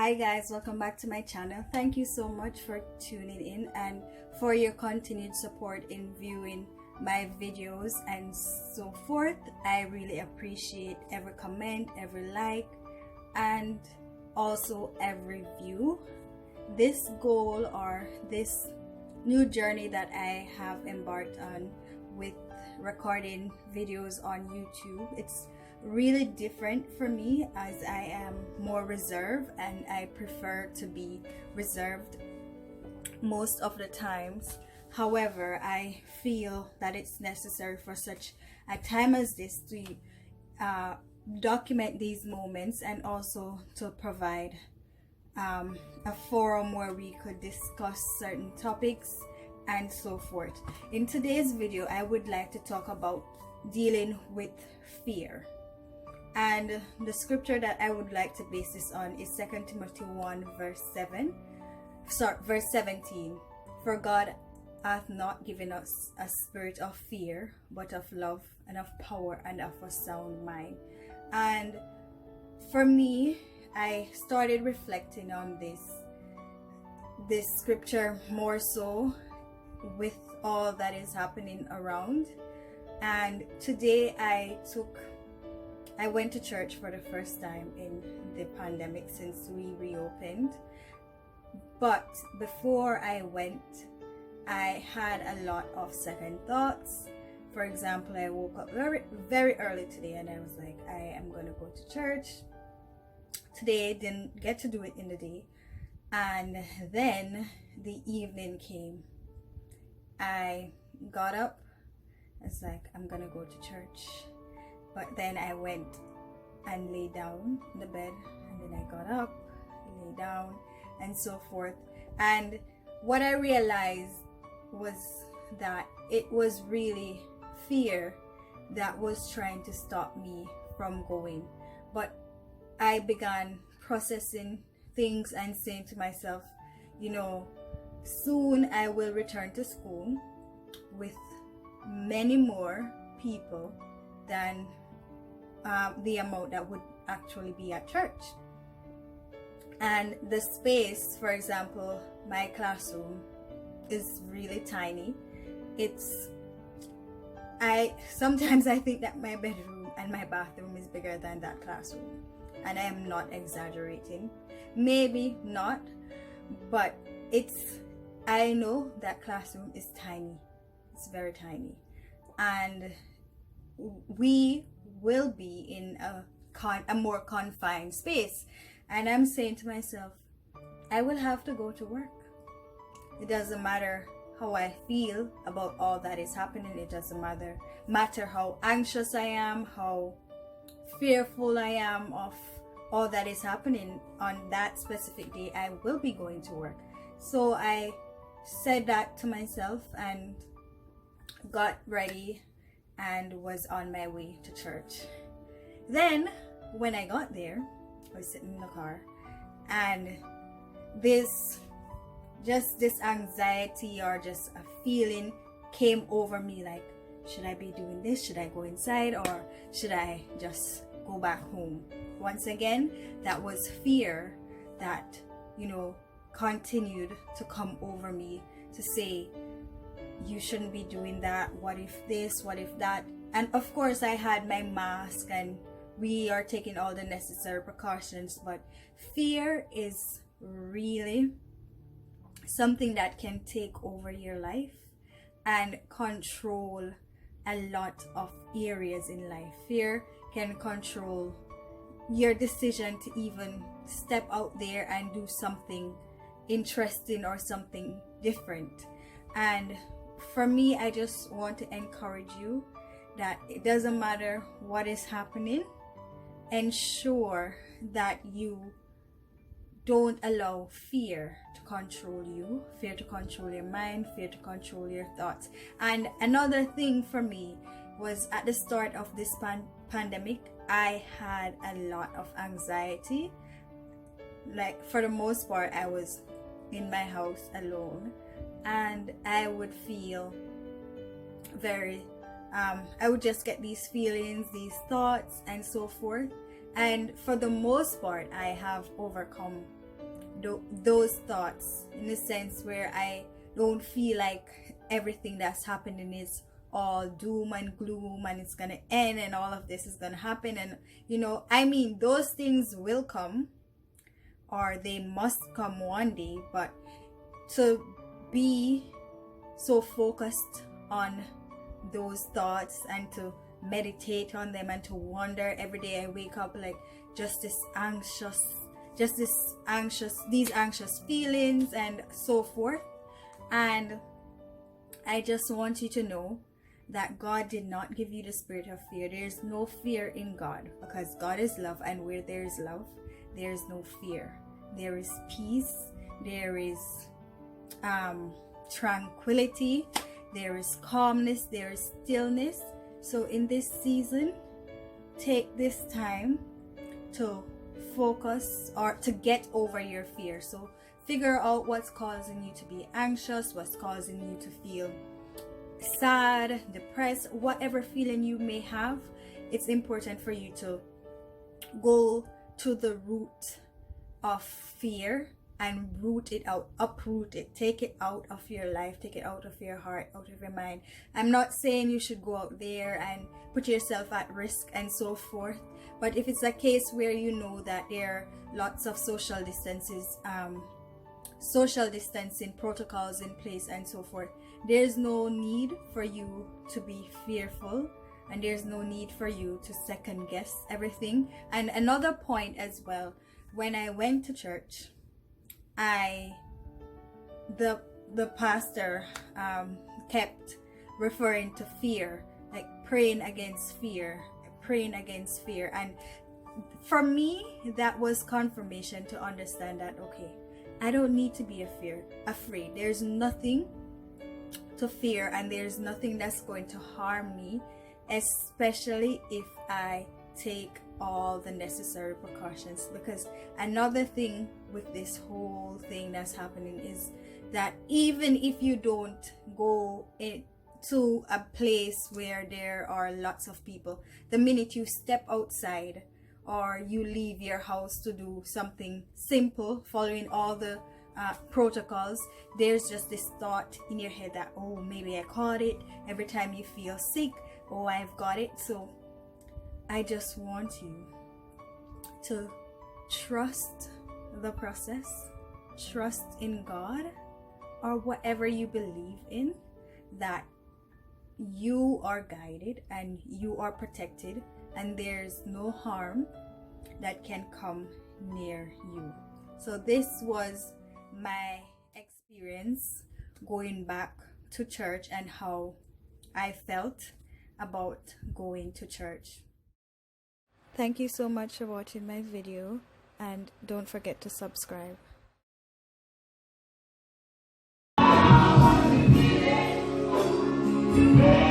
Hi guys, welcome back to my channel. Thank you so much for tuning in and for your continued support in viewing my videos and so forth. I really appreciate every comment, every like, and also every view. This goal or this new journey that I have embarked on with recording videos on YouTube, it's really different for me as I am more reserved and I prefer to be reserved most of the times. However, I feel that it's necessary for such a time as this to document these moments and also to provide a forum where we could discuss certain topics and so forth. In today's video, I would like to talk about dealing with fear. And the scripture that I would like to base this on is 2 Timothy 1 verse 17. For God hath not given us a spirit of fear, but of love and of power and of a sound mind. And for me, I started reflecting on this scripture more so with all that is happening around. And today I went to church for the first time in the pandemic since we reopened. But before I went, I had a lot of second thoughts. For example, I woke up very early today and I was like, I am going to go to church. Today, didn't get to do it in the day. And then the evening came. I got up. I was like, I'm going to go to church. But then I went and lay down in the bed, and then I got up, lay down, and so forth. And what I realized was that it was really fear that was trying to stop me from going. But I began processing things and saying to myself, soon I will return to school with many more people than the amount that would actually be at church. And the space, for example, my classroom is really tiny. Sometimes I think that my bedroom and my bathroom is bigger than that classroom, and I am not exaggerating. Maybe not, but I know that classroom is tiny. It's very tiny, and we will be in a more confined space. And I'm saying to myself, I will have to go to work. It doesn't matter how I feel about all that is happening. It doesn't matter how anxious I am, how fearful I am of all that is happening. On that specific day, I will be going to work. So I said that to myself and got ready and was on my way to church. Then when I got there, I was sitting in the car, and this anxiety or just a feeling came over me, like, should I be doing this? Should I go inside, or should I just go back home? Once again, that was fear that continued to come over me to say, you shouldn't be doing that. What if this? What if that? And of course, I had my mask and we are taking all the necessary precautions. But fear is really something that can take over your life and control a lot of areas in life. Fear can control your decision to even step out there and do something interesting or something different. And for me, I just want to encourage you that it doesn't matter what is happening, ensure that you don't allow fear to control you, fear to control your mind, fear to control your thoughts. And another thing for me was, at the start of this pandemic, I had a lot of anxiety. Like, for the most part, I was in my house alone, and I would feel I would just get these feelings, these thoughts, and so forth. And for the most part, I have overcome those thoughts, in the sense where I don't feel like everything that's happening is all doom and gloom and it's gonna end and all of this is gonna happen. And I mean, those things will come, or they must come one day, but to be so focused on those thoughts and to meditate on them and to wonder every day I wake up like these anxious feelings and so forth. And I just want you to know that God did not give you the spirit of fear. There is no fear in God, because God is love, and where there is love, there is no fear. There is peace, there is tranquility, there is calmness, there is stillness. So in this season, take this time to focus or to get over your fear. So figure out what's causing you to be anxious, what's causing you to feel sad, depressed, whatever feeling you may have. It's important for you to go to the root of fear and root it out, uproot it, take it out of your life, take it out of your heart, out of your mind. I'm not saying you should go out there and put yourself at risk and so forth, but if it's a case where you know that there are lots of social distancing protocols in place and so forth, there's no need for you to be fearful, and there's no need for you to second guess everything. And another point as well, when I went to church, the pastor kept referring to fear, like praying against fear. And for me, that was confirmation to understand that, okay, I don't need to be afraid. There's nothing to fear, and there's nothing that's going to harm me, especially if I take all the necessary precautions. Because another thing with this whole thing that's happening is that even if you don't go to a place where there are lots of people, the minute you step outside or you leave your house to do something simple, following all the protocols, there's just this thought in your head that, oh, maybe I caught it. Every time you feel sick, oh, I've got it. So I just want you to trust the process, trust in God, or whatever you believe in, that you are guided and you are protected, and there's no harm that can come near you. So this was my experience going back to church and how I felt about going to church. Thank you so much for watching my video, and don't forget to subscribe. Yeah.